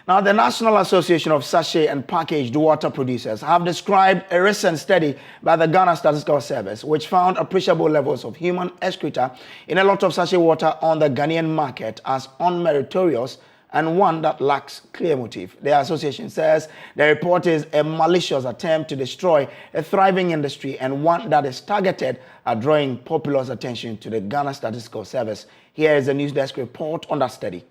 Now, the National Association of Sachet and Packaged Water Producers have described a recent study by the Ghana Statistical Service, which found appreciable levels of human excreta in a lot of sachet water on the Ghanaian market as unmeritorious and one that lacks clear motive. The association says the report is a malicious attempt to destroy a thriving industry and one that is targeted at drawing populace attention to the Ghana Statistical Service. Here is a news desk report on that study.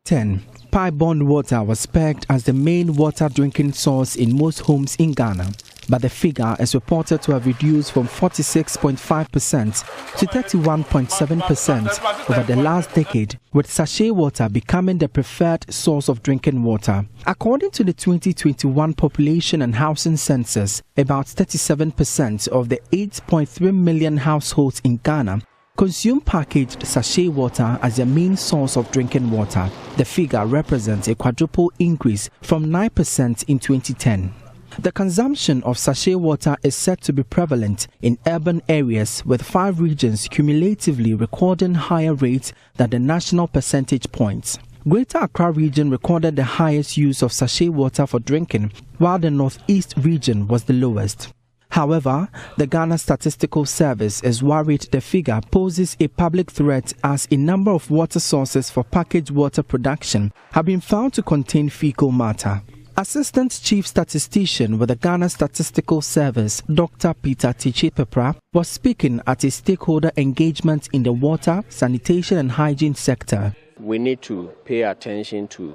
10. Pipe-borne water was pegged as the main water drinking source in most homes in Ghana, but the figure is reported to have reduced from 46.5% to 31.7% over the last decade, with sachet water becoming the preferred source of drinking water. According to the 2021 Population and Housing Census, about 37% of the 8.3 million households in Ghana consume packaged sachet water as their main source of drinking water. The figure represents a quadruple increase from 9% in 2010. The consumption of sachet water is said to be prevalent in urban areas, with 5 regions cumulatively recording higher rates than the national percentage points. Greater Accra region recorded the highest use of sachet water for drinking, while the Northeast region was the lowest. However, the Ghana Statistical Service is worried the figure poses a public threat as a number of water sources for packaged water production have been found to contain fecal matter. Assistant Chief Statistician with the Ghana Statistical Service, Dr. Peter Tichipepra, was speaking at a stakeholder engagement in the water, sanitation and hygiene sector. We need to pay attention to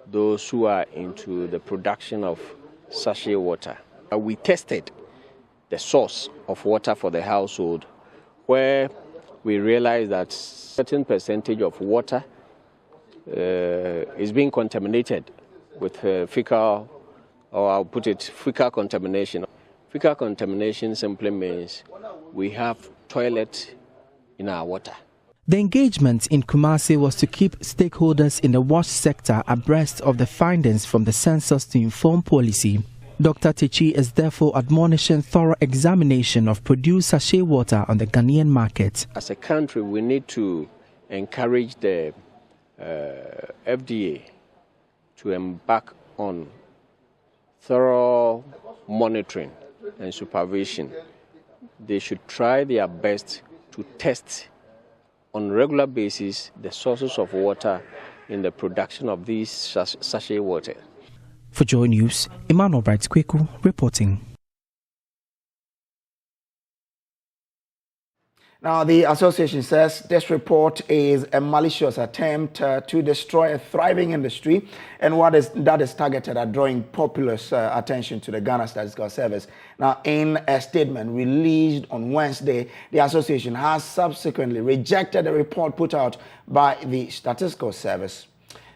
those who are into the production of sachet water. We tested the source of water for the household, where we realized that certain percentage of water is being contaminated with fecal, or I'll put it, fecal contamination. Fecal contamination simply means we have toilet in our water. The engagement in Kumasi was to keep stakeholders in the wash sector abreast of the findings from the census to inform policy. Dr. Tichi is therefore admonishing thorough examination of produced sachet water on the Ghanaian market. As a country, we need to encourage the FDA to embark on thorough monitoring and supervision. They should try their best to test on a regular basis the sources of water in the production of these sachet water. For JoyNews, Emmanuel Bright-Kweku reporting. Now, the association says this report is a malicious attempt to destroy a thriving industry and that is targeted at drawing populace attention to the Ghana Statistical Service. Now, in a statement released on Wednesday, the association has subsequently rejected the report put out by the Statistical Service.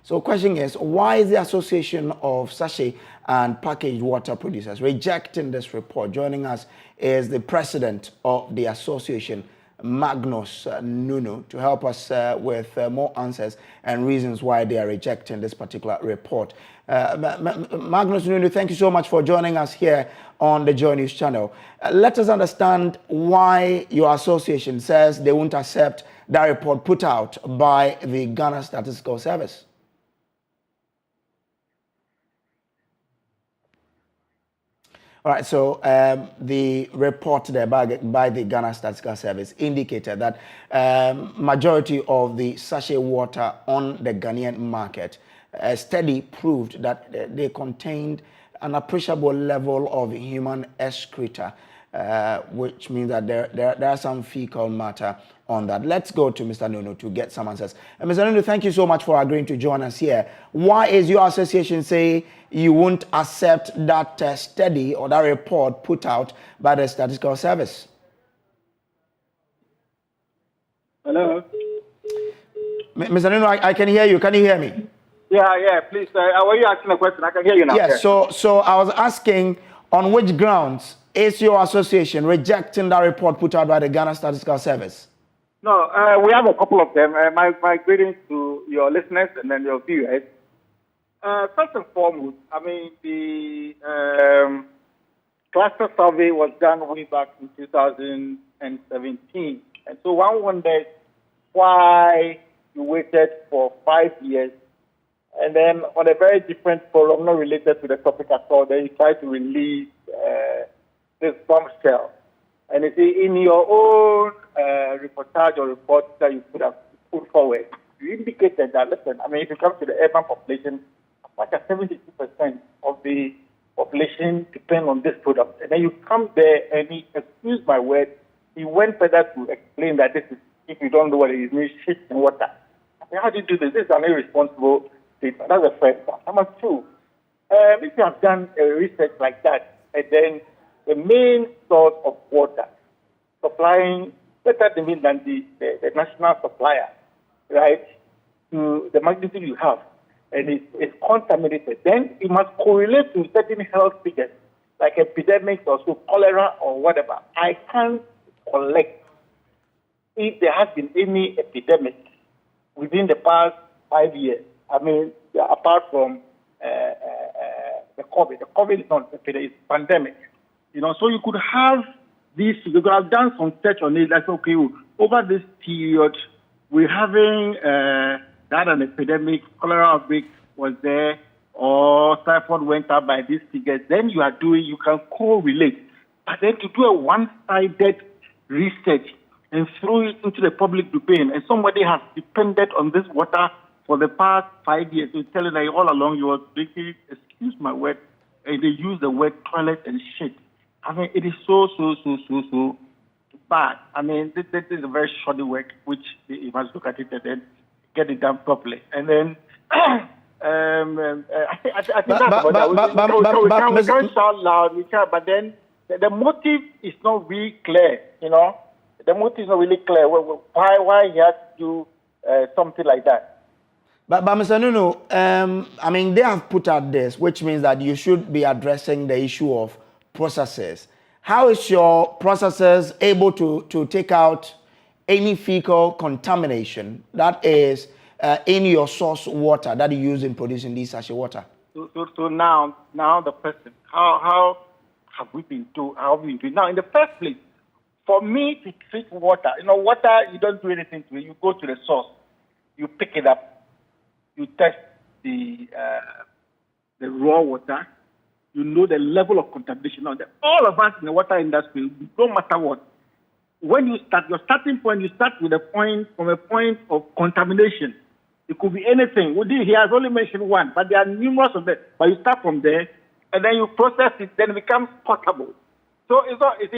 So the question is, why is the Association of Sachet and Packaged Water Producers rejecting this report? Joining us is the president of the association, Magnus Nunu, to help us with more answers and reasons why they are rejecting this particular report. Magnus Nunu, thank you so much for joining us here on the JoyNews channel. Let us understand why your association says they won't accept that report put out by the Ghana Statistical Service. All right, so the report there by the Ghana Statistical Service indicated that majority of the sachet water on the Ghanaian market, a study proved that they contained an appreciable level of human excreta, which means that there are some fecal matter on that. Let's go to Mr. Nunu to get some answers. Mr. Nunu, thank you so much for agreeing to join us here. Why is your association say you won't accept that study or that report put out by the Statistical Service? Hello? Mr. Nunu, I can hear you. Can you hear me? Yeah, please. Were you asking a question? I can hear you now. Yes, so I was asking on which grounds is your association rejecting that report put out by the Ghana Statistical Service? No, we have a couple of them. My greetings to your listeners and then your viewers. First and foremost, I mean, the cluster survey was done way back in 2017. And so one wonders why you waited for 5 years And then on a very different forum, not related to the topic at all, then you try to release this bombshell. And you see, in your own reportage or report that you could have put forward, you indicated that, listen, I mean, if you come to the urban population, as much as 72% of the population depend on this product. And then you come there and he, excuse my word, he went further to explain that this is, if you don't know what it is, means shit in water. I mean, how do you do this? This is an irresponsible statement. That's the first one. Number two, if you have done a research like that, and then the main source of water supplying better than the national supplier, right, to the magnitude you have, and it's contaminated, then it must correlate to certain health figures, like epidemics or so, cholera or whatever. I can't collect if there has been any epidemic within the past 5 years. I mean, apart from the COVID. The COVID is not epidemic, it's pandemic. You know, so you could have this, you could have done some research on it, like, okay, over this period, we're having that an epidemic, cholera outbreak was there, or typhoid went up by these figures. Then you can correlate. But then to do a one-sided research and throw it into the public domain, and somebody has depended on this water for the past 5 years, so telling that all along you were drinking, excuse my word, and they use the word toilet and shit. I mean, it is so bad. I mean, this is a very shoddy work, which you must look at it and then get it done properly. And then, I think that's about that. We can't shout loud, but then the motive is not really clear, you know. The motive is not really clear. Why he has to do something like that. But Mr. Nunu, I mean, they have put out this, which means that you should be addressing the issue of processes. How is your processes able to take out any fecal contamination that is in your source water that you use in producing this sachet water? So now the person, how have we been doing? Now, in the first place, for me to treat water, you know, water, you don't do anything to it. You go to the source, you pick it up, you test the raw water. You know the level of contamination. Now, all of us in the water industry, no matter what, when you start, your starting point, you start with a point of contamination. It could be anything. He has only mentioned one, but there are numerous of them. But you start from there, and then you process it, then it becomes potable. So it's not, if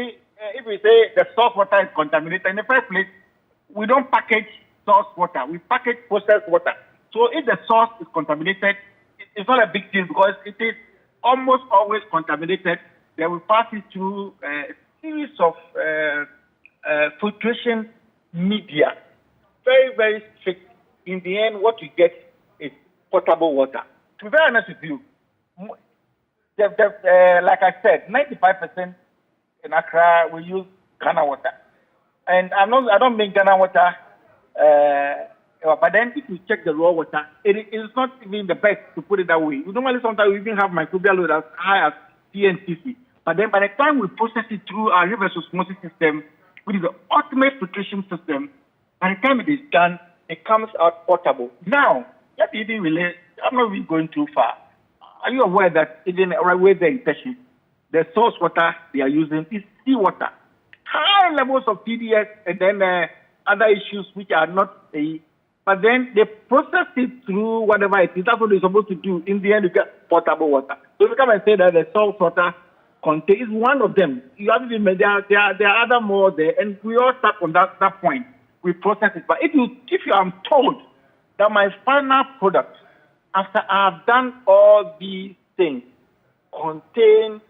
we say the source water is contaminated, in the first place, we don't package source water. We package processed water. So if the source is contaminated, it's not a big deal because it is almost always contaminated. Then we pass it through a series of filtration media. Very, very strict. In the end, what you get is potable water. To be very honest with you, like I said, 95% in Accra we use Ghana water, and I don't make Ghana water. But then if you check the raw water, it is not even the best, to put it that way. Normally sometimes we even have microbial load as high as TNCC. But then by the time we process it through our reverse osmosis system, which is the ultimate filtration system, by the time it is done, it comes out potable. Now, let me even relate, I'm not really going too far. Are you aware that even right where they're in Teshi, the source water they are using is seawater? High levels of TDS and then other issues which are not but then they process it through whatever it is. That's what they're supposed to do. In the end, you get potable water. So if you come and say that the salt water contains one of them, you have to there are other more there, and we all start from that point. We process it. But if you are told that my final product, after I have done all these things, contains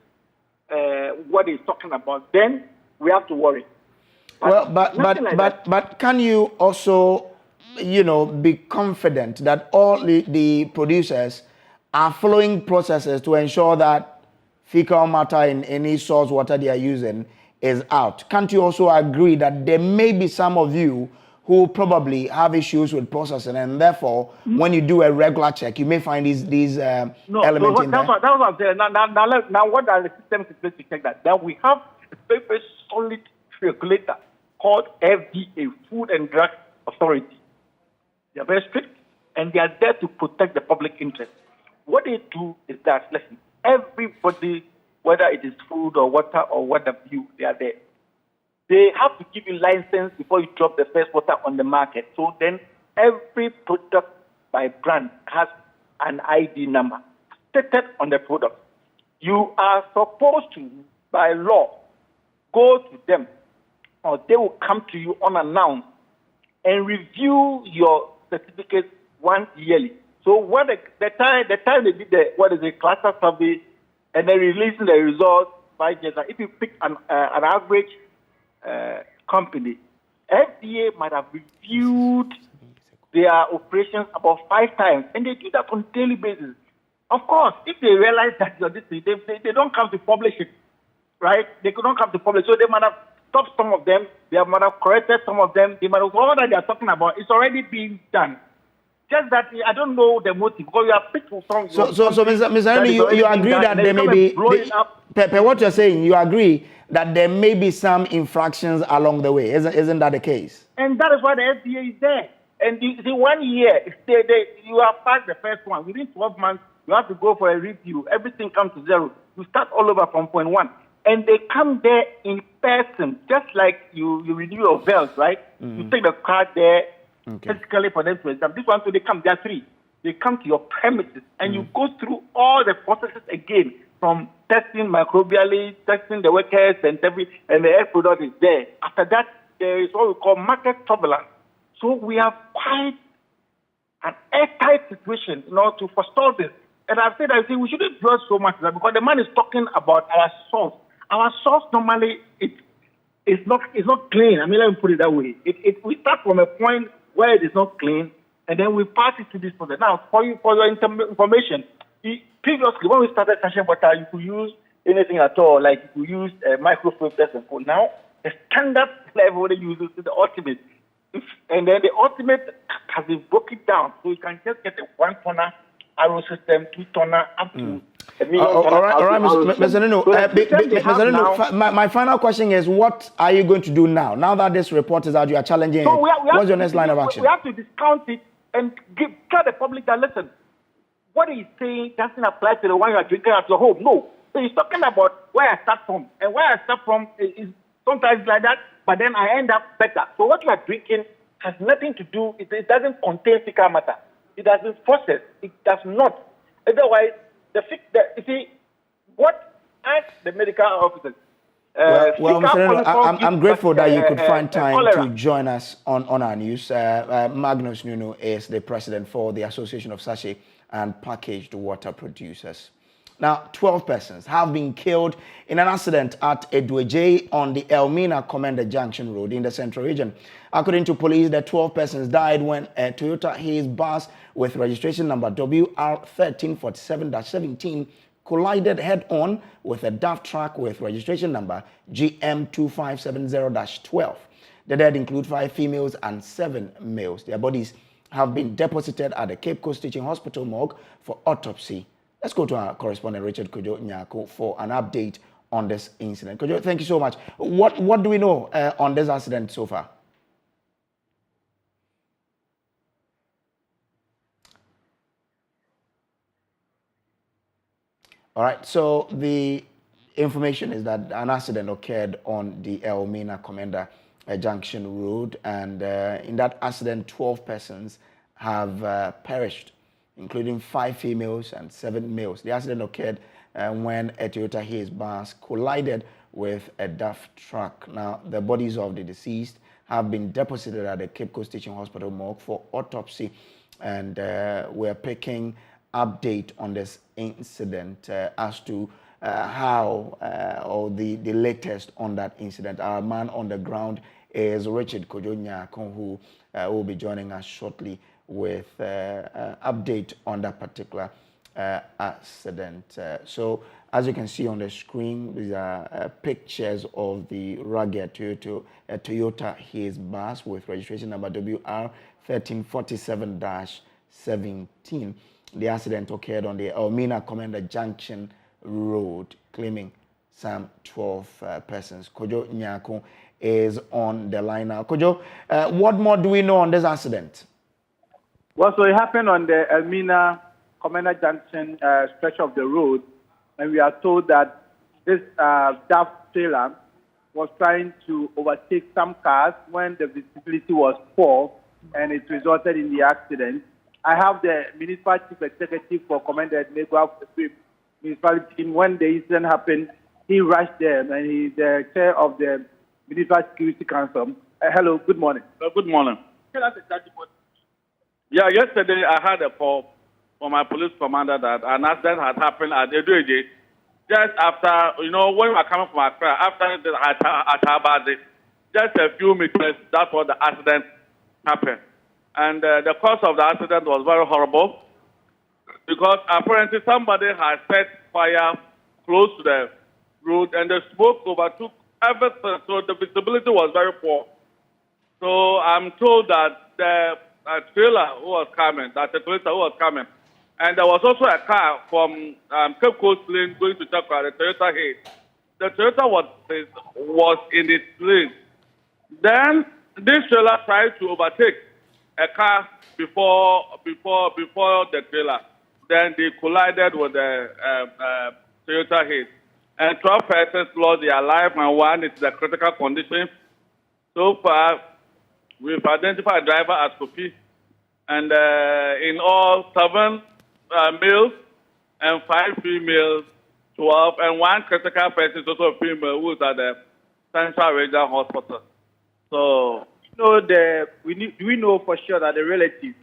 what it's talking about, then we have to worry. But can you also, you know, be confident that all the producers are following processes to ensure that fecal matter in any source water they are using is out? Can't you also agree that there may be some of you who probably have issues with processing, and therefore, when you do a regular check, you may find these elements in there? That's what I'm saying. Now, what are the systems in place to check that? Now, we have a very, very solid regulator called FDA, Food and Drug Authority. They are very strict. and they are there to protect the public interest. What they do is that, listen, everybody, whether it is food or water or what have you, they are there. They have to give you license before you drop the first water on the market. So then every product by brand has an ID number stated on the product. You are supposed to, by law, go to them, or they will come to you unannounced and review your certificate once yearly. So what the time they did the cluster survey and then releasing the results by years, if you pick an average company, FDA might have reviewed their operations about 5 times, and they do that on a daily basis. Of course, if they realize that they don't come to publish it, right? They could not come to publish, so they might have stopped some of them, they might have corrected some of them, they might have, all that they are talking about, it's already being done. Just that I don't know the motive, because we are people from. So Mr. Henry, you agree that there may be, what you're saying, you agree that there may be some infractions along the way, isn't that the case? And that is why the FDA is there. And the 1 year, you have passed the first one. Within 12 months, you have to go for a review. Everything comes to zero. You start all over from point 1. And they come there in person, just like you renew your bells, right? You take the card there, physically for them to examine. This one, so they come, there are 3. They come to your premises, and you go through all the processes again, from testing microbially, testing the workers, and the end product is there. After that, there is what we call market surveillance. So we have quite an airtight situation, to forestall this. And I've said, we shouldn't dwell so much that, because the man is talking about our source. Our source normally it's not clean. I mean, let me put it that way. We start from a point where it is not clean, and then we pass it to this process. Now, for your information, previously when we started sachet water, you could use anything at all, like you could use microfilters and food. Now, the standard level they use is the ultimate. And then the ultimate has been broken down, so you can just get a 1 tonner arrow system, 2 tonner, up to a million. All right, Mr. Nunu. My final question is: what are you going to do now? Now that this report is out, you are challenging. So what's your next line of action? We have to discount it and tell the public that, listen, what he's saying doesn't apply to the one you are drinking at your home. No, so he's talking about where I start from, and where I start from is sometimes like that, but then I end up better. So what you are drinking has nothing to do, it doesn't contain fecal matter. It doesn't process. It does not. Otherwise, you see, what as the medical officers. Well, Mr. Nunu, I'm grateful that you could find time to join us on our news. Magnus Nunu is the president for the Association of Sachet and Packaged Water Producers. Now, 12 persons have been killed in an accident at Edweje on the Elmina Commander Junction Road in the Central Region. According to police, the 12 persons died when a Toyota Hiace bus with registration number WR1347-17 collided head-on with a DAF truck with registration number GM2570-12. The dead include 5 females and 7 males. Their bodies have been deposited at the Cape Coast Teaching Hospital morgue for autopsy. Let's go to our correspondent, Richard Kojo Nyako, for an update on this incident. Kojo, thank you so much. What do we know on this accident so far? All right, so the information is that an accident occurred on the Elmina Commander Junction Road, and in that accident, 12 persons have perished, including 5 females and 7 males. The accident occurred when a Toyota Hiace bus collided with a DAF truck. Now, the bodies of the deceased have been deposited at the Cape Coast Teaching Hospital morgue for autopsy, and we're picking update on this incident as to how or the latest on that incident. Our man on the ground is Richard Kojo Nyako, who will be joining us shortly with update on that particular accident. So as you can see on the screen, these are pictures of the rugged Toyota Hiace bus with registration number WR1347-17. The accident occurred on the Elmina Commander Junction Road, claiming some 12 persons. Kojo Nyako is on the line now. Kojo, what more do we know on this accident? Well, so it happened on the Elmina Commander Junction stretch of the road, and we are told that this DAF trailer was trying to overtake some cars when the visibility was poor, and it resulted in the accident. I have the municipal chief executive for Commander Negua municipality team. When the incident happened, he rushed there, and he's the chair of the Municipal Security Council. Hello, good morning. Good morning. Yeah, yesterday I had a call from my police commander that an accident had happened at Edoeje just after, when we were coming from Accra, after the Atabade, just a few meters, that's what the accident happened. And the cause of the accident was very horrible because apparently somebody had set fire close to the road and the smoke overtook everything, so the visibility was very poor. So I'm told that the trailer who was coming, and there was also a car from Cape Coast Lane going to Chakra, the Toyota Hayes. The Toyota was in its lane. Then this trailer tried to overtake a car before the trailer. Then they collided with the Toyota Hayes. And 12 persons lost their life, and one is in a critical condition. So far, we've identified a driver as Kofi, and in all, 7 males and 5 females, 12, and 1 critical person is also a female who is at the Central Regional Hospital. So, do we know for sure that the relatives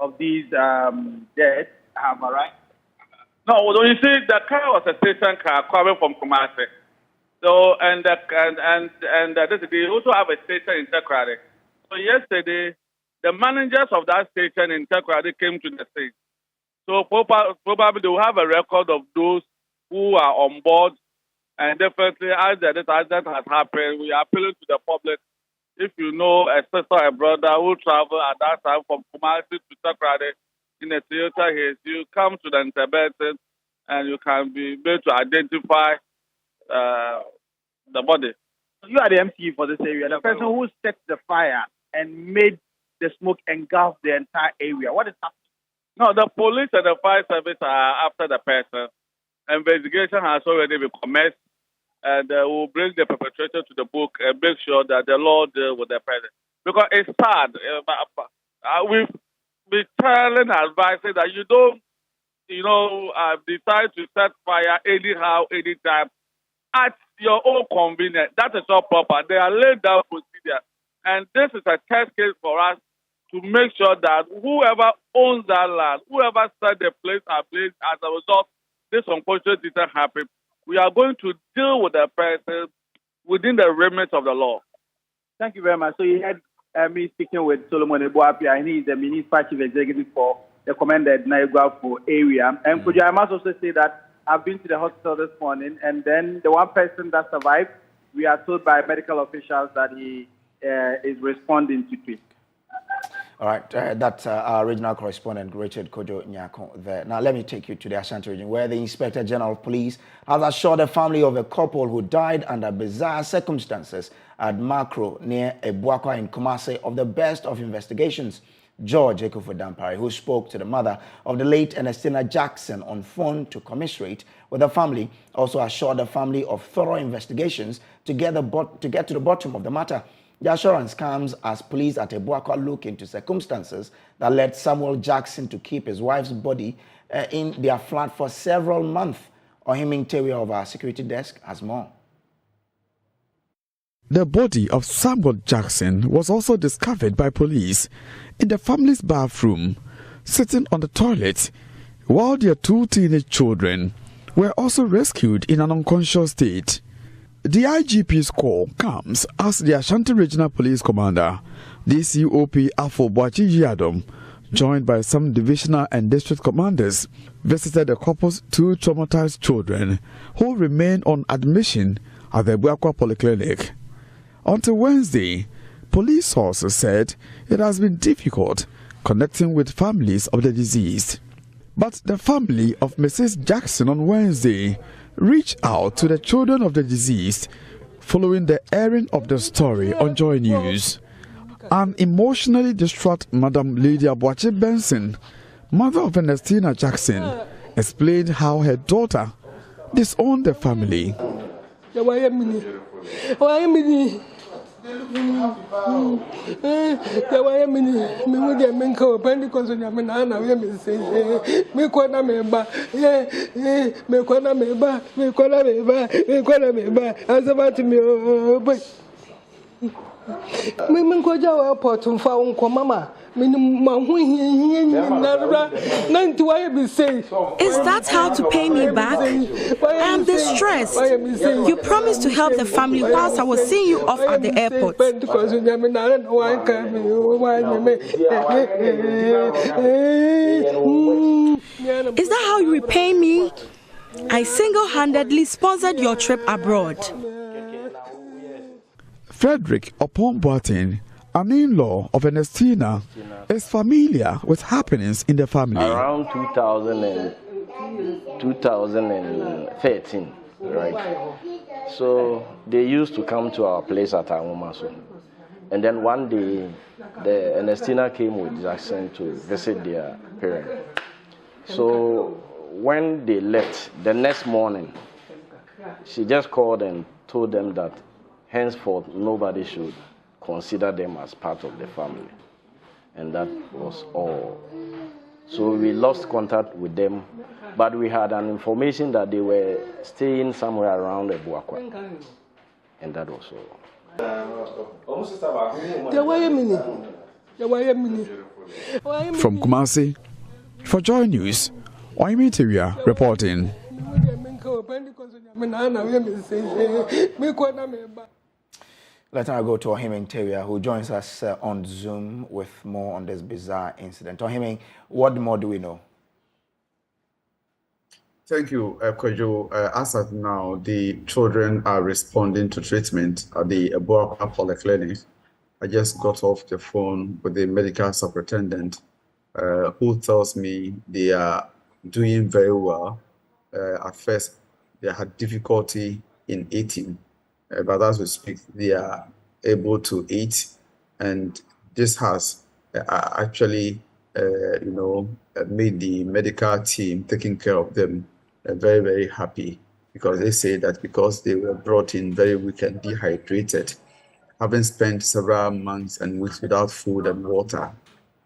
of these dead have arrived? No, you see, the car was a station car coming from Kumasi. So, and they also have a station in Tekrade. So yesterday, the managers of that station in Tekrade came to the state. So probably they will have a record of those who are on board. And definitely, as this accident has happened, we are appealing to the public. If you know a sister or a brother who travel at that time from Kumasi to Tekrade in a Toyota Hayes, you come to the intervention and you can be able to identify the body. You are the MC for this area. The person who set the fire and made the smoke engulf the entire area. What is happening? No, the police and the fire service are after the person. Investigation has already been commenced, and we'll bring the perpetrator to the book and make sure that the law deals with the person. Because it's sad. We've been telling, advising that you don't, decide to set fire anyhow, anytime, at your own convenience. That is not proper. They are laid down procedure. And this is a test case for us to make sure that whoever owns that land, whoever set the place ablaze as a result, this unfortunate incident happened, we are going to deal with the person within the remit of the law. Thank you very much. So you had me speaking with Solomon Ebuapia, and he is the municipal chief executive for the Commander Naigua for area. And Kojo, I must also say that I've been to the hospital this morning, and then the one person that survived, we are told by medical officials that he is responding to treatment. All right, that's our regional correspondent, Richard Kojo Nyako there. Now, let me take you to the Ashanti region, where the Inspector General of Police has assured the family of a couple who died under bizarre circumstances at Macro near Ebuakwa in Kumasi of the best of investigations. George Ekufu-Dampare, who spoke to the mother of the late Ernestina Jackson on phone to commiserate with the family, also assured the family of thorough investigations to get to the bottom of the matter. The assurance comes as police at Ebuakwa look into circumstances that led Samuel Jackson to keep his wife's body in their flat for several months. Ohiming Tewe of our security desk has more. The body of Samuel Jackson was also discovered by police in the family's bathroom, sitting on the toilet, while their 2 teenage children were also rescued in an unconscious state. The IGP's call comes as the Ashanti Regional Police Commander, DCOP Afo Boachi Yiadom, joined by some divisional and district commanders, visited the couple's 2 traumatized children who remain on admission at the Ebuakwa Polyclinic. Until Wednesday, police sources said it has been difficult connecting with families of the deceased. But the family of Mrs. Jackson on Wednesday reached out to the children of the deceased following the airing of the story on JoyNews. An emotionally distraught Madam Lydia Boache Benson, mother of Ernestina Jackson, explained how her daughter disowned the family. Is that how to pay me back? I am distressed. You promised to help the family whilst I was seeing you off at the airport. Is that how you repay me? I single-handedly sponsored your trip abroad. Frederick Opon-Boateng, an in-law of Ernestina, is familiar with happenings in the family. Around 2013, right? So they used to come to our place at Amumaso. And then one day, the Ernestina came with Jackson to visit their parents. So when they left, the next morning, she just called and told them that henceforth nobody should consider them as part of the family. And that was all. So we lost contact with them, but we had an information that they were staying somewhere around Ebuakwa. And that was all. From Kumasi, for Joy News, Oimiteria reporting. Let's now go to Ohiming Teria, who joins us on Zoom with more on this bizarre incident. Ohiming, what more do we know? Thank you, Kojo. As of now, the children are responding to treatment at the Ebuakwa Polyclinic. I just got off the phone with the medical superintendent, who tells me they are doing very well. At first, they had difficulty in eating, but as we speak, they are able to eat, and this has actually, made the medical team taking care of them very, very happy, because they say that because they were brought in very weak and dehydrated, having spent several months and weeks without food and water,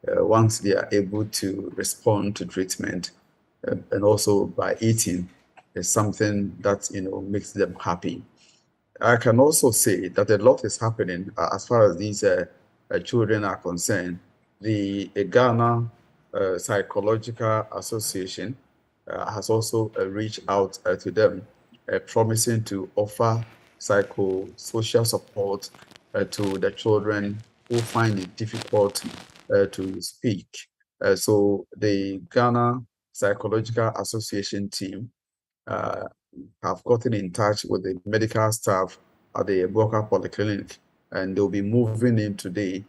once they are able to respond to treatment and also by eating, is something that makes them happy. I can also say that a lot is happening as far as these children are concerned. The Ghana Psychological Association has also reached out to them, promising to offer psychosocial support to the children who find it difficult to speak. So the Ghana Psychological Association team have gotten in touch with the medical staff at the Ebuakwa Polyclinic, and they'll be moving in today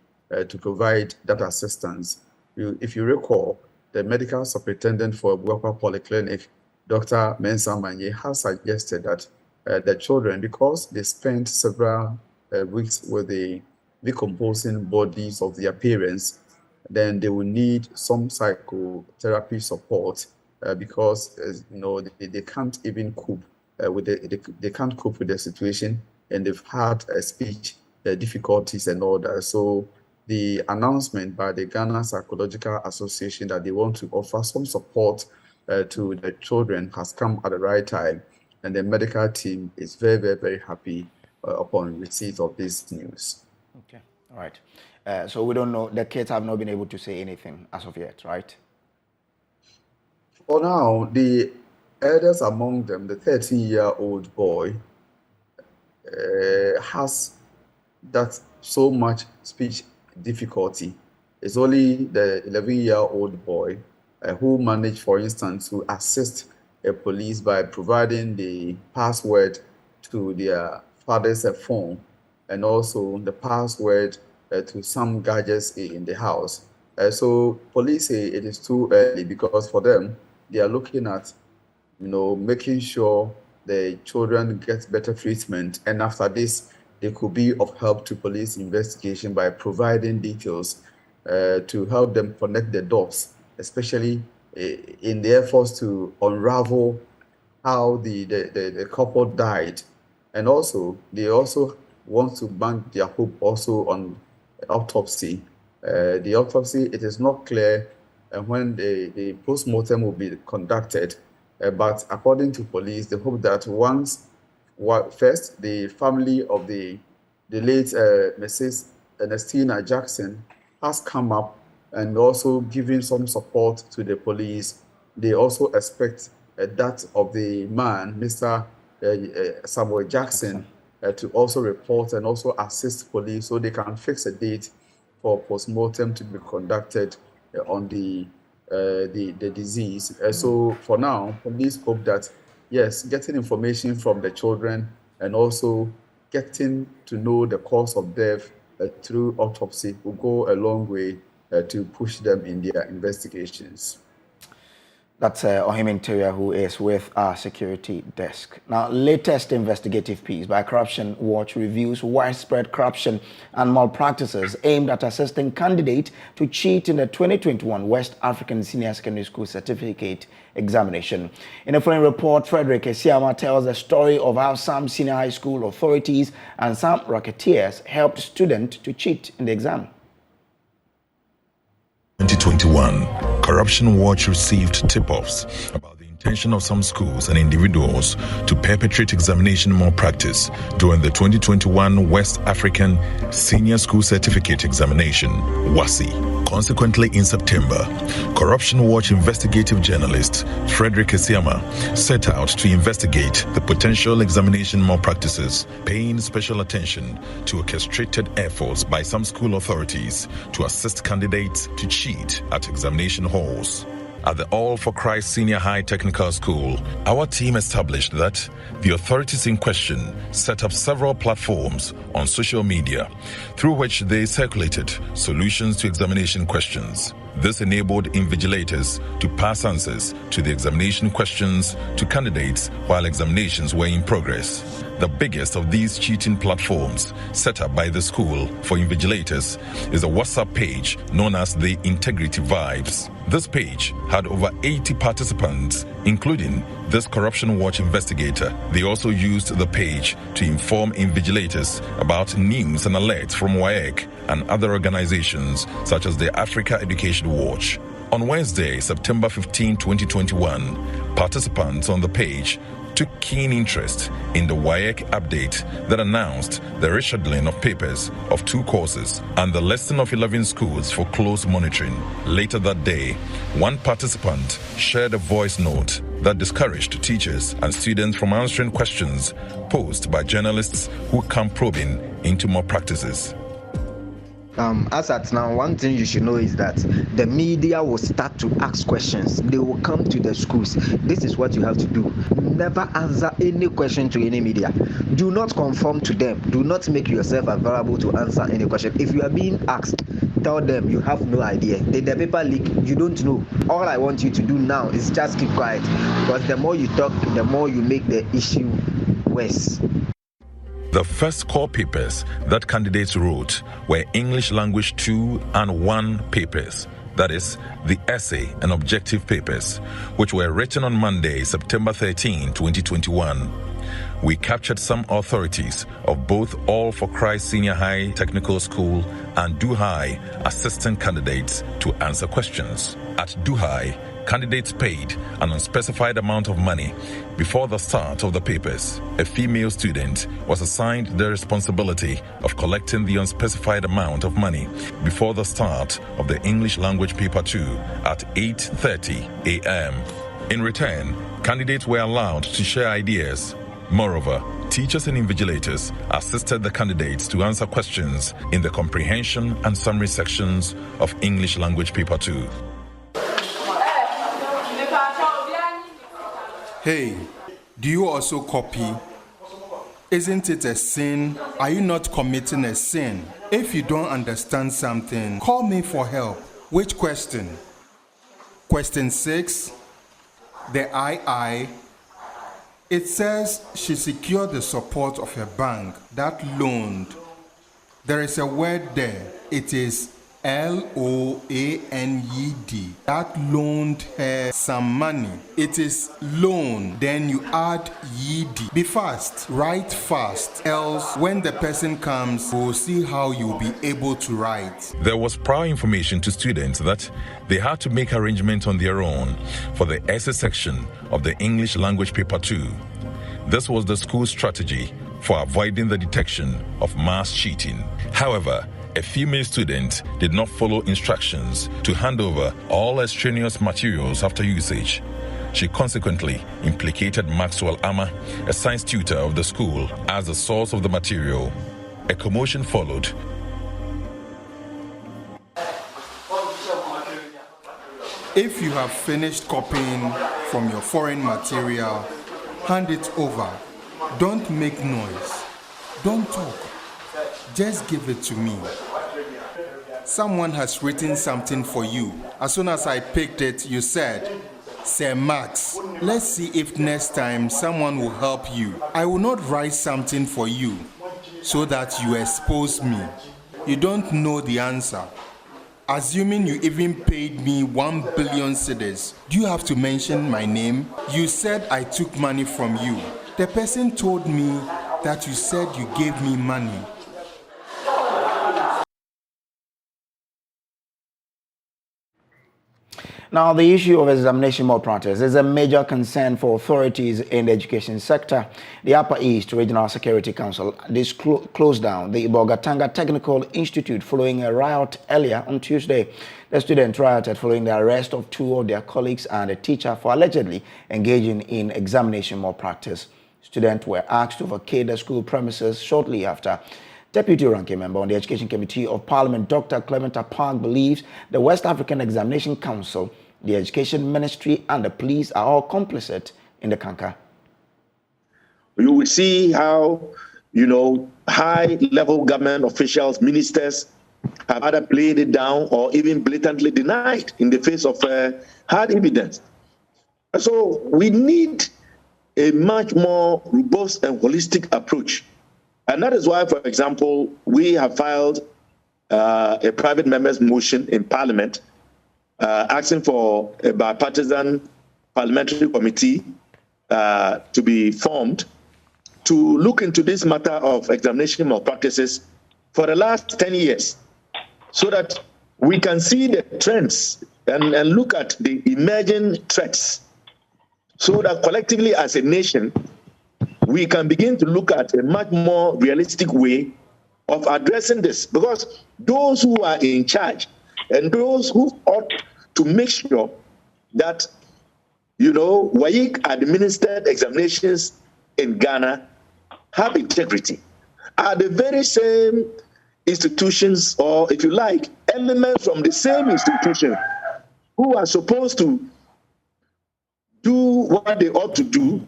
to provide that assistance. If you recall, the medical superintendent for Ebuakwa Polyclinic, Dr. Mensah Manye, has suggested that the children, because they spent several weeks with the decomposing bodies of their parents, then they will need some psychotherapy support because they can't even cope with they can't cope with the situation, and they've had speech difficulties and all that. So the announcement by the Ghana Psychological Association that they want to offer some support to the children has come at the right time, and the medical team is very, very, very happy upon receipt of this news. Okay, all right. So we don't know, the kids have not been able to say anything as of yet, right? For now, the eldest among them, the 13-year-old boy, has that so much speech difficulty. It's only the 11-year-old boy who managed, for instance, to assist the police by providing the password to their father's phone and also the password to some gadgets in the house. So police say it is too early because for them, they are looking at, making sure the children get better treatment. And after this, they could be of help to police investigation by providing details to help them connect the dots, especially in the efforts to unravel how the couple died. And also, they also want to bank their hope also on autopsy. The autopsy, it is not clear when the post-mortem will be conducted, but according to police, they hope that first, the family of the late Mrs. Ernestina Jackson has come up and also given some support to the police. They also expect that of the man, Mr. Samuel Jackson, to also report and also assist police so they can fix a date for post-mortem to be conducted on the disease. So for now, police hope that, yes, getting information from the children and also getting to know the cause of death through autopsy will go a long way to push them in their investigations. That's Ohim Interior, who is with our security desk. Now, latest investigative piece by Corruption Watch reveals widespread corruption and malpractices aimed at assisting candidates to cheat in the 2021 West African Senior Secondary School Certificate Examination. In a following report, Frederick Esiama tells the story of how some senior high school authorities and some racketeers helped students to cheat in the exam. 2021, Corruption Watch received tip-offs about the intention of some schools and individuals to perpetrate examination malpractice during the 2021 West African Senior School Certificate Examination, WASSCE. Consequently, in September, Corruption Watch investigative journalist Frederick Esiama set out to investigate the potential examination malpractices, paying special attention to orchestrated efforts by some school authorities to assist candidates to cheat at examination halls. At the All for Christ Senior High Technical School, our team established that the authorities in question set up several platforms on social media through which they circulated solutions to examination questions. This enabled invigilators to pass answers to the examination questions to candidates while examinations were in progress. The biggest of these cheating platforms set up by the school for invigilators is a WhatsApp page known as the Integrity Vibes. This page had over 80 participants, including this Corruption Watch investigator. They also used the page to inform invigilators about news and alerts from WAEC and other organizations such as the Africa Education Watch. On Wednesday, September 15, 2021, participants on the page took keen interest in the WAEC update that announced the rescheduling of papers of 2 courses and the listing of 11 schools for close monitoring. Later that day, one participant shared a voice note that discouraged teachers and students from answering questions posed by journalists who come probing into malpractices. As at now, one thing you should know is that the media will start to ask questions. They will come to the schools. This is what you have to do. Never answer any question to any media. Do not conform to them. Do not make yourself available to answer any question. If you are being asked, tell them you have no idea. Did the paper leak? You don't know. All I want you to do now is just keep quiet, because the more you talk, the more you make the issue worse. The first core papers that candidates wrote were English Language 2 and 1 papers, that is, the essay and objective papers, which were written on Monday, September 13, 2021. We captured some authorities of both All for Christ Senior High Technical School and Duhai assistant candidates to answer questions. At Duhai, candidates paid an unspecified amount of money before the start of the papers. A female student was assigned the responsibility of collecting the unspecified amount of money before the start of the English Language Paper 2 at 8:30 a.m. In return, candidates were allowed to share ideas. Moreover, teachers and invigilators assisted the candidates to answer questions in the comprehension and summary sections of English Language Paper 2. Hey, do you also copy? Isn't it a sin? Are you not committing a sin? If you don't understand something, call me for help. Which question? Question 6, the I, It says she secured the support of a bank that loaned. There is a word there. It is L-O-A-N-E-D. That loaned her some money. It is loan, then you add yidi. Be fast, write fast, else when the person comes, we'll see how you'll be able to write. There was prior information to students that they had to make arrangements on their own for the essay section of the English language paper 2. This was the school's strategy for avoiding the detection of mass cheating. However, a female student did not follow instructions to hand over all extraneous materials after usage. She consequently implicated Maxwell Amma, a science tutor of the school, as the source of the material. A commotion followed. If you have finished copying from your foreign material, hand it over. Don't make noise. Don't talk. Just give it to me. Someone has written something for you. As soon as I picked it, you said, Sir Max, let's see if next time someone will help you. I will not write something for you so that you expose me. You don't know the answer. Assuming you even paid me 1 billion cedis, do you have to mention my name? You said I took money from you. The person told me that you said you gave me money. Now, the issue of examination malpractice is a major concern for authorities in the education sector. The Upper East Regional Security Council closed down the Bogatanga Technical Institute following a riot earlier on Tuesday. The students rioted following the arrest of 2 of their colleagues and a teacher for allegedly engaging in examination malpractice. Students were asked to vacate the school premises shortly after. Deputy Ranking Member on the Education Committee of Parliament, Dr. Clementa Park, believes the West African Examination Council, the Education Ministry and the police are all complicit in the canker. You will see how, high-level government officials, ministers, have either played it down or even blatantly denied in the face of hard evidence. So we need a much more robust and holistic approach. And that is why, for example, we have filed a private member's motion in Parliament asking for a bipartisan parliamentary committee to be formed to look into this matter of examination malpractices for the last 10 years so that we can see the trends and look at the emerging threats so that collectively as a nation, we can begin to look at a much more realistic way of addressing this, because those who are in charge and those who ought to make sure that, WAEC administered examinations in Ghana have integrity are the very same institutions, or if you like, elements from the same institution who are supposed to do what they ought to do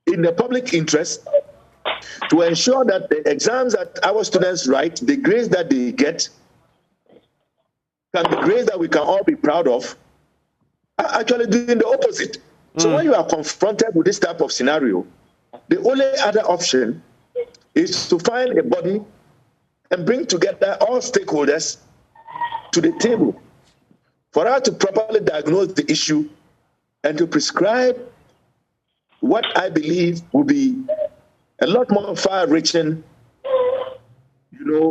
in the public interest to ensure that the exams that our students write, the grades that they get, can be grades that we can all be proud of, are actually doing the opposite. So when you are confronted with this type of scenario, the only other option is to find a body and bring together all stakeholders to the table for us to properly diagnose the issue and to prescribe what I believe will be a lot more far-reaching,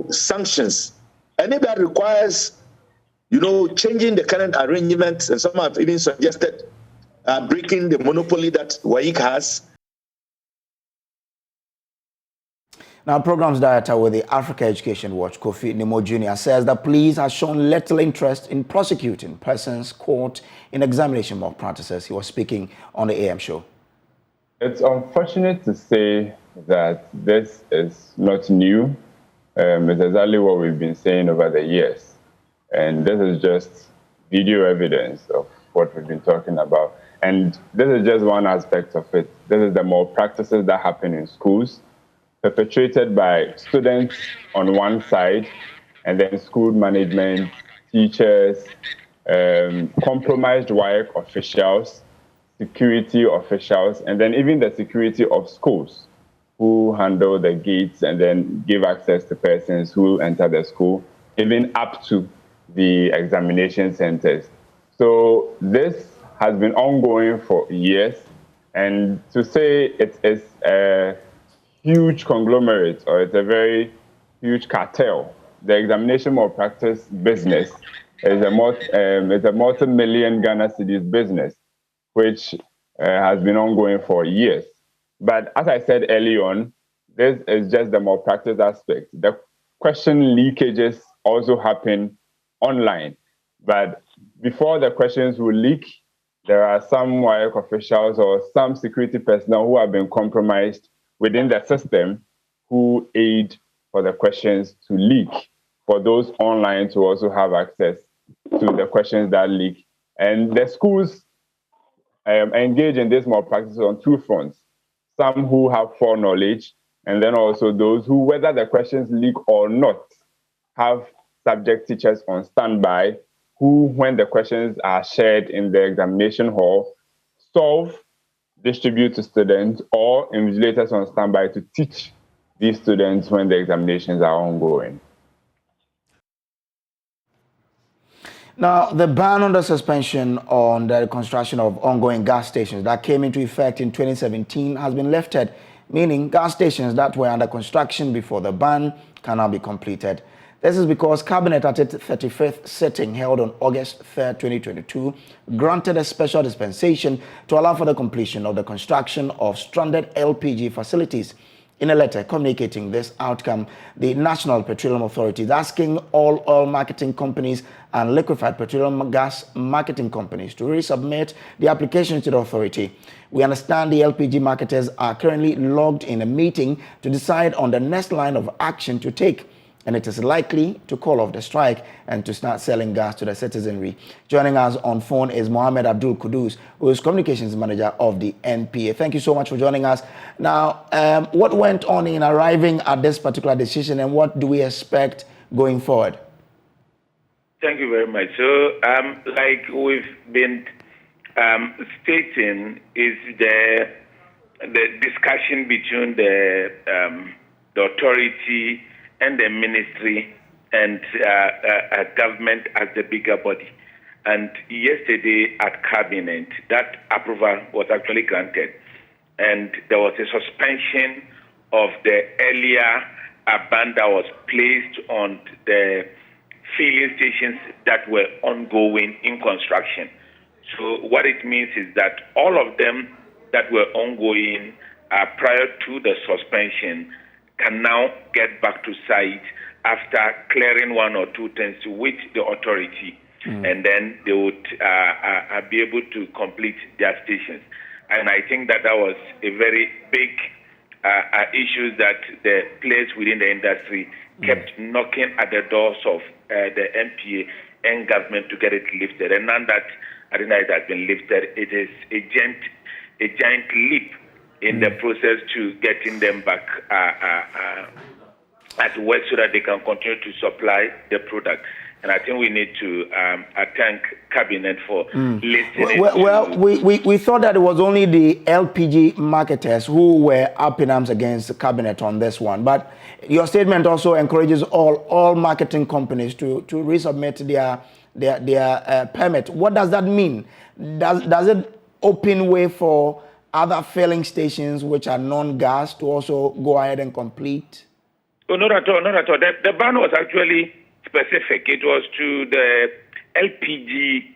sanctions. And if that requires, changing the current arrangements, and some have even suggested breaking the monopoly that WAEC has. Now, Programs Director with the Africa Education Watch, Kofi Nemo Jr., says the police has shown little interest in prosecuting persons caught in examination malpractices. He was speaking on the AM show. It's unfortunate to say that this is not new. It's exactly what we've been saying over the years. And this is just video evidence of what we've been talking about. And this is just one aspect of it. This is the malpractices that happen in schools, perpetrated by students on one side, and then school management, teachers, compromised WAEC officials, security officials, and then even the security of schools who handle the gates and then give access to persons who enter the school, even up to the examination centers. So this has been ongoing for years, and to say it is a huge conglomerate or it's a very huge cartel, the examination malpractice business is a multi-million Ghana cedis business, which has been ongoing for years. But as I said early on, this is just the malpractice aspect. The question leakages also happen online. But before the questions will leak, there are some WAEC officials or some security personnel who have been compromised within the system who aid for the questions to leak, for those online to also have access to the questions that leak. And the schools engage in this malpractice on two fronts. Some who have foreknowledge, and then also those who, whether the questions leak or not, have subject teachers on standby who, when the questions are shared in the examination hall, solve, distribute to students, or invigilators on standby to teach these students when the examinations are ongoing. Now, the ban on the suspension on the construction of ongoing gas stations that came into effect in 2017 has been lifted, meaning gas stations that were under construction before the ban can now be completed. This is because Cabinet at its 35th sitting held on August 3rd, 2022, granted a special dispensation to allow for the completion of the construction of stranded LPG facilities. In a letter communicating this outcome, the National Petroleum Authority is asking all oil marketing companies and liquefied petroleum gas marketing companies to resubmit the application to the authority. We understand the LPG marketers are currently logged in a meeting to decide on the next line of action to take, and it is likely to call off the strike and to start selling gas to the citizenry. Joining us on phone is Mohammed Abdul Kudus, who is Communications Manager of the NPA. Thank you so much for joining us. Now, what went on in arriving at this particular decision, and what do we expect going forward? Thank you very much. So, like we've been stating, is the discussion between the authority and the ministry and government as the bigger body. And yesterday at Cabinet, that approval was actually granted. And there was a suspension of the earlier ban that was placed on the filling stations that were ongoing in construction. So what it means is that all of them that were ongoing prior to the suspension can now get back to site after clearing one or two things with the authority, and then they would be able to complete their stations. And I think that was a very big issue that the players within the industry kept knocking at the doors of the NPA and government to get it lifted. And now that I think that it has been lifted, it is a giant leap in the process to getting them back at work so that they can continue to supply the product. And I think we need to thank Cabinet for listening. Well, we thought that it was only the LPG marketers who were up in arms against the Cabinet on this one. But your statement also encourages all marketing companies to resubmit their permit. What does that mean? Does it open way for other filling stations which are non-gas to also go ahead and complete? Oh, not at all, not at all. The ban was actually specific. It was to the LPG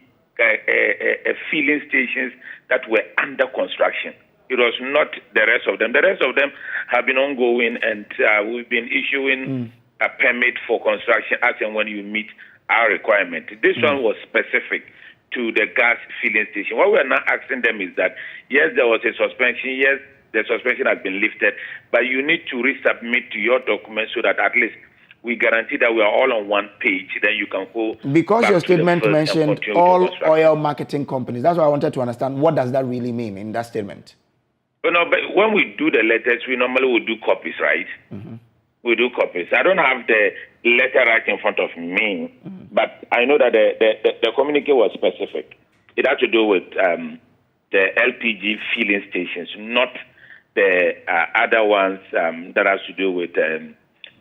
filling stations that were under construction. It was not the rest of them. The rest of them have been ongoing, and we've been issuing a permit for construction as and when you meet our requirement. This one was specific to the gas filling station. What we are now asking them is that, yes, there was a suspension, yes, the suspension has been lifted, but you need to resubmit to your documents so that at least we guarantee that we are all on one page. Then you can go. Because your statement mentioned all oil marketing companies. That's why I wanted to understand, what does that really mean in that statement? But when we do the letters, we normally would do copies, right? We do copies. I don't have the letter right in front of me, but I know that the communique was specific. It had to do with the LPG filling stations, not the other ones that has to do with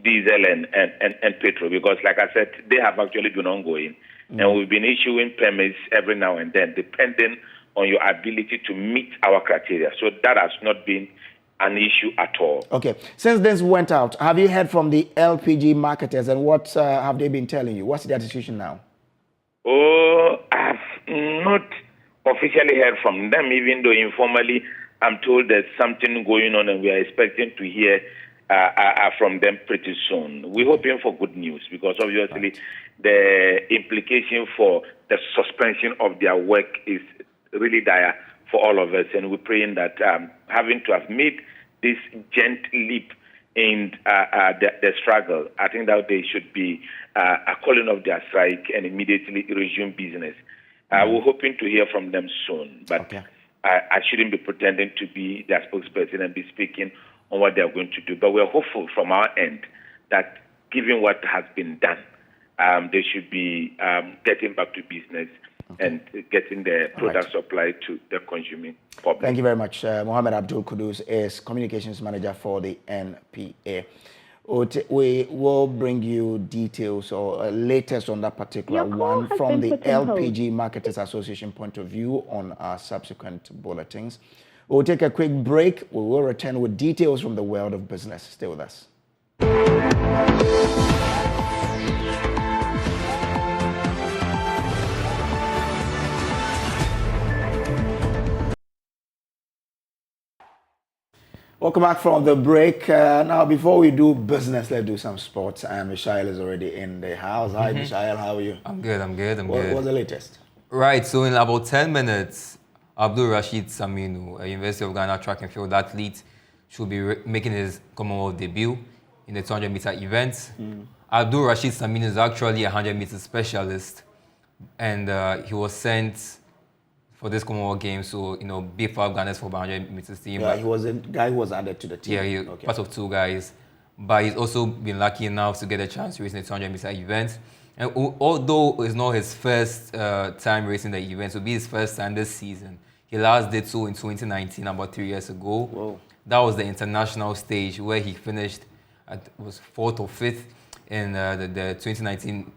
diesel and petrol, because like I said, they have actually been ongoing. And we've been issuing permits every now and then, depending on your ability to meet our criteria. So that has not been an issue at all. Okay. Since this went out, have you heard from the LPG marketers, and what have they been telling you? What's their decision now? Oh, I've not officially heard from them, even though informally I'm told there's something going on and we are expecting to hear from them pretty soon. We're hoping for good news, because obviously the implication for the suspension of their work is really dire for all of us, and we're praying that having to have made this giant leap in the struggle, I think that they should be a calling of their strike and immediately resume business. We're hoping to hear from them soon, but I shouldn't be pretending to be their spokesperson and be speaking on what they're going to do. But we're hopeful from our end that given what has been done, they should be getting back to business and getting the product supplied to the consuming public. Thank you very much. Mohammed Abdul Kudus is Communications Manager for the NPA. We will bring you details or latest on that particular one from the LPG Marketers Association point of view on our subsequent bulletins. We'll take a quick break. We will return with details from the world of business. Stay with us. Welcome back from the break. Now, before we do business, let's do some sports. And Mishael is already in the house. Hi, Mishael. How are you? I'm good. What's the latest? Right. So in about 10 minutes, Abdul Rashid Saminu, a University of Ghana track and field athlete, should be making his Commonwealth debut in the 200-meter event. Abdul Rashid Saminu is actually a 100-meter specialist, and he was sent for this Commonwealth Games, so beef up Ghana's 400 meters team. Yeah, he was a guy who was added to the team. Yeah, part of two guys. But he's also been lucky enough to get a chance to race in the 200 meter event. And although it's not his first time racing the event, it will be his first time this season. He last did so in 2019, about 3 years ago. Whoa. That was the international stage where he finished was 4th or 5th in the 2019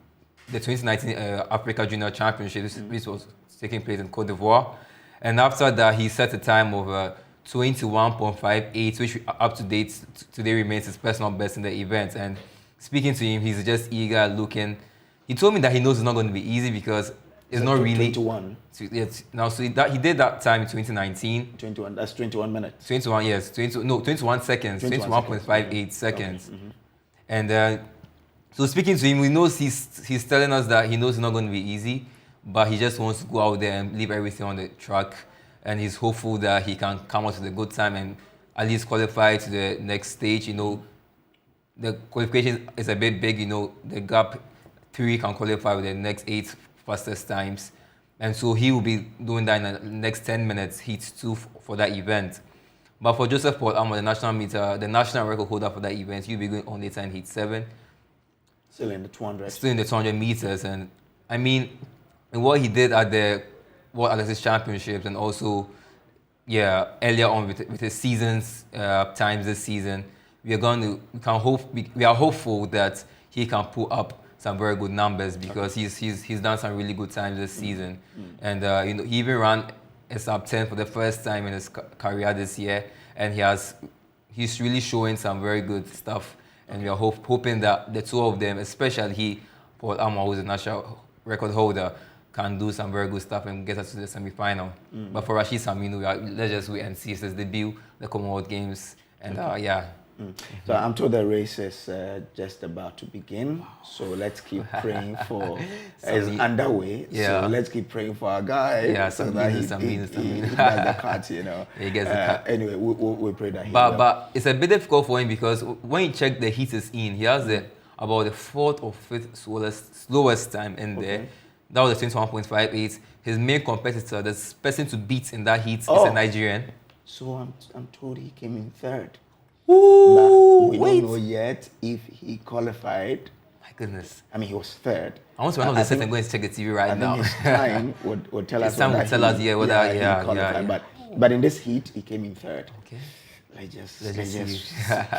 Africa Junior Championship, which was taking place in Cote d'Ivoire. And after that, he set a time of 21.58, which up to date today remains his personal best in the event. And speaking to him, he's just eager, looking. He told me that he knows it's not going to be easy because it's not really 21. Now, so he did that time in 2019. 21. That's 21 minutes. 21, yes. 21 seconds. 21.58 seconds. Okay. And so speaking to him, we know he's telling us that he knows it's not going to be easy, but he just wants to go out there and leave everything on the track. And he's hopeful that he can come out with a good time and at least qualify to the next stage. The qualification is a bit big. The gap 3 can qualify with the next 8 fastest times. And so he will be doing that in the next 10 minutes, heat 2 for that event. But for Joseph Paul Amo, the national record holder for that event, he'll be going on later in heat 7. Still in the 200. Still in the 200 meters. And I mean, and what he did at the World Athletics Championships and also, earlier on with his seasons times this season, we are hopeful that he can pull up some very good numbers because he's done some really good times this season. And he even ran a sub 10 for the first time in his career this year, and he's really showing some very good stuff. And we are hoping that the two of them, especially he, Paul Amo, who's a national record holder, can do some very good stuff and get us to the semi-final. But for Rashid Saminu, let's just wait and see. It's his debut, the Commonwealth Games, and So I'm told the race is just about to begin. So let's keep praying for. It's underway. Yeah. So let's keep praying for our guy. Yeah, so that he does the cut. He gets the cut. Anyway, we pray that he. But it's a bit difficult for him because when you check the heat is in, he has about the 4th or 5th slowest time in there. That was 21.58. His main competitor, the person to beat in that heat, is a Nigerian. So I'm told he came in 3rd. Ooh, but we don't know yet if he qualified. My goodness. I mean, he was third. I want to run off the set and go and check the TV right now. His time would tell us. His time would tell us, he qualified. But in this heat, he came in third. Okay. Let's just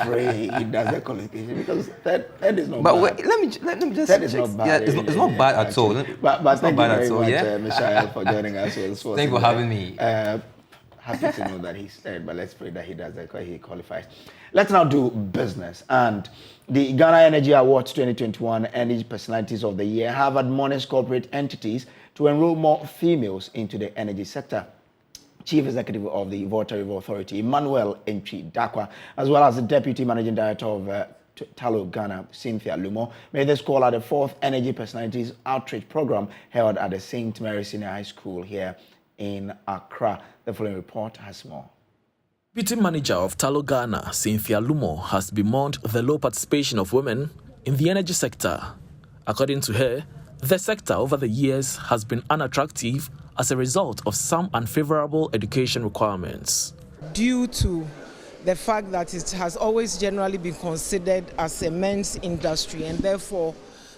pray he does the qualification, because third is not bad. But wait, let me just third is not bad. Yeah, it's not bad at all. But thank you very much, Michelle, for joining us. Thank you for having me. Happy to know that he's third, but let's pray that he does that, he qualifies. Let's now do business. And the Ghana Energy Awards 2021 Energy Personalities of the Year have admonished corporate entities to enroll more females into the energy sector. Chief Executive of the Volta River Authority, Emmanuel Dakwa, as well as the Deputy Managing Director of Talo Ghana, Cynthia Lumo, made this call at the 4th Energy Personalities Outreach Program held at the St. Mary's Senior High School here in Accra. The following report has more. Deputy Manager of Talo Ghana, Cynthia Lumo, has bemoaned the low participation of women in the energy sector. According to her, the sector over the years has been unattractive as a result of some unfavorable education requirements. Due to the fact that it has always generally been considered as a men's industry, and therefore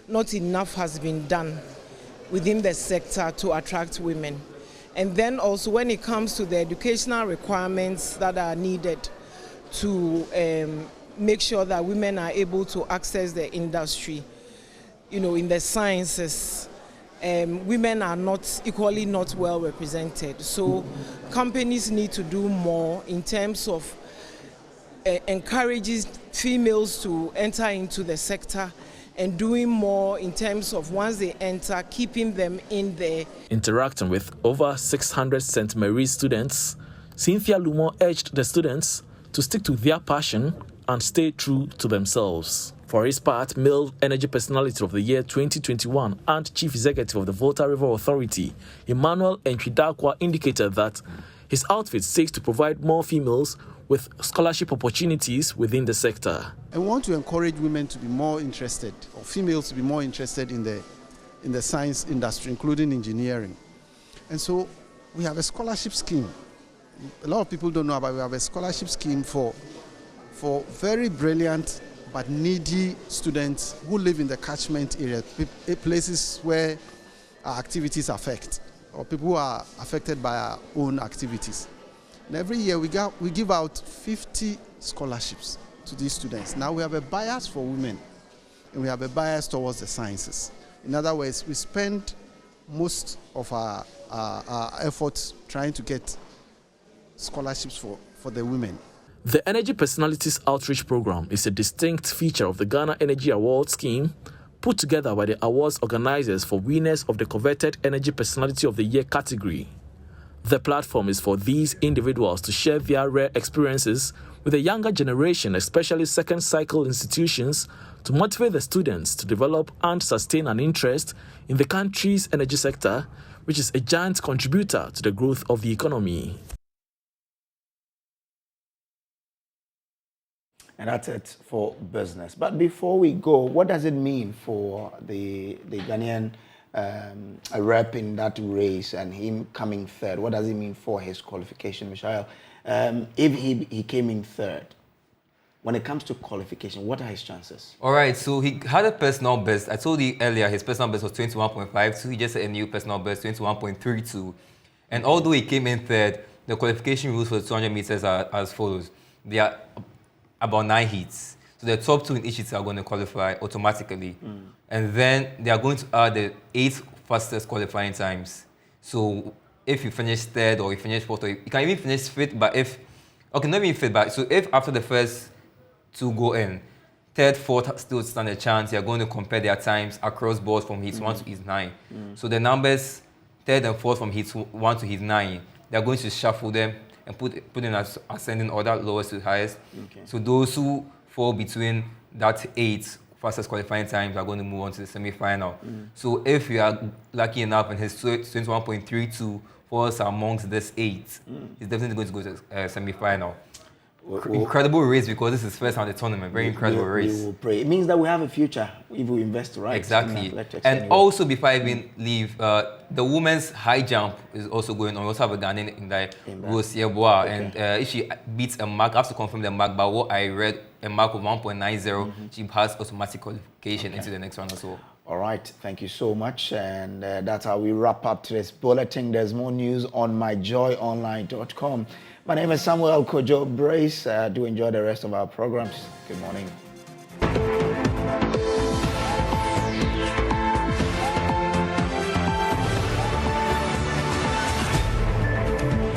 not enough has been done within the sector to attract women. And then also when it comes to the educational requirements that are needed to make sure that women are able to access the industry, in the sciences, women are not well represented. So companies need to do more in terms of encouraging females to enter into the sector, and doing more in terms of once they enter, keeping them in there. Interacting with over 600 St. Mary's students, Cynthia Lumo urged the students to stick to their passion and stay true to themselves. For his part, Male Energy Personality of the Year 2021 and Chief Executive of the Volta River Authority, Emmanuel Dakwa, indicated that his outfit seeks to provide more females with scholarship opportunities within the sector. I want to encourage women to be more interested, or females to be more interested in the science industry, including engineering. And so we have a scholarship scheme. A lot of people don't know about it. We have a scholarship scheme for very brilliant but needy students who live in the catchment area, places where our activities affect, or people who are affected by our own activities. And every year we give out 50 scholarships to these students. Now we have a bias for women, and we have a bias towards the sciences. In other words, we spend most of our efforts trying to get scholarships for the women. The Energy Personalities Outreach Program is a distinct feature of the Ghana Energy Awards scheme put together by the awards organizers for winners of the coveted Energy Personality of the Year category. The platform is for these individuals to share their rare experiences with the younger generation, especially second cycle institutions, to motivate the students to develop and sustain an interest in the country's energy sector, which is a giant contributor to the growth of the economy. And that's it for business. But before we go, what does it mean for the Ghanaian rep in that race and him coming third? What does it mean for his qualification, Michelle? If he came in third, when it comes to qualification, what are his chances? All right, so he had a personal best. I told you earlier his personal best was 21.52. He just set a new personal best, 21.32. And although he came in third, the qualification rules for the 200 meters are as follows. There are about 9 heats. So the top 2 in each heat are going to qualify automatically. And then they are going to add the 8 fastest qualifying times. So if you finish third or you finish fourth, or you can even finish fifth, but not even fifth, but so if after the first 2 go in, third, fourth still stand a chance, you're going to compare their times across board from heats 1 to heat 9. So the numbers, third and fourth from heats 1 to heat 9, they're going to shuffle them and put in as ascending order, lowest to highest. Okay. So those who fall between that 8 fastest qualifying times are going to move on to the semi-final. So if you are lucky enough and his 21.32 falls amongst this 8, he's definitely going to go to semi-final. Incredible race, because this is first on the tournament. Very incredible race. We will pray. It means that we have a future if we invest right. Exactly. And also, before I even leave, the women's high jump is also going on. We also have a Ghanaian in there, Rose Yeboah. And if she beats a mark, I have to confirm the mark, but what I read a mark of 1.90, she has automatic qualification into the next round as well. All right, thank you so much. And that's how we wrap up today's bulletin. There's more news on myjoyonline.com. My name is Samuel Kojo Brace. Do enjoy the rest of our programs. Good morning.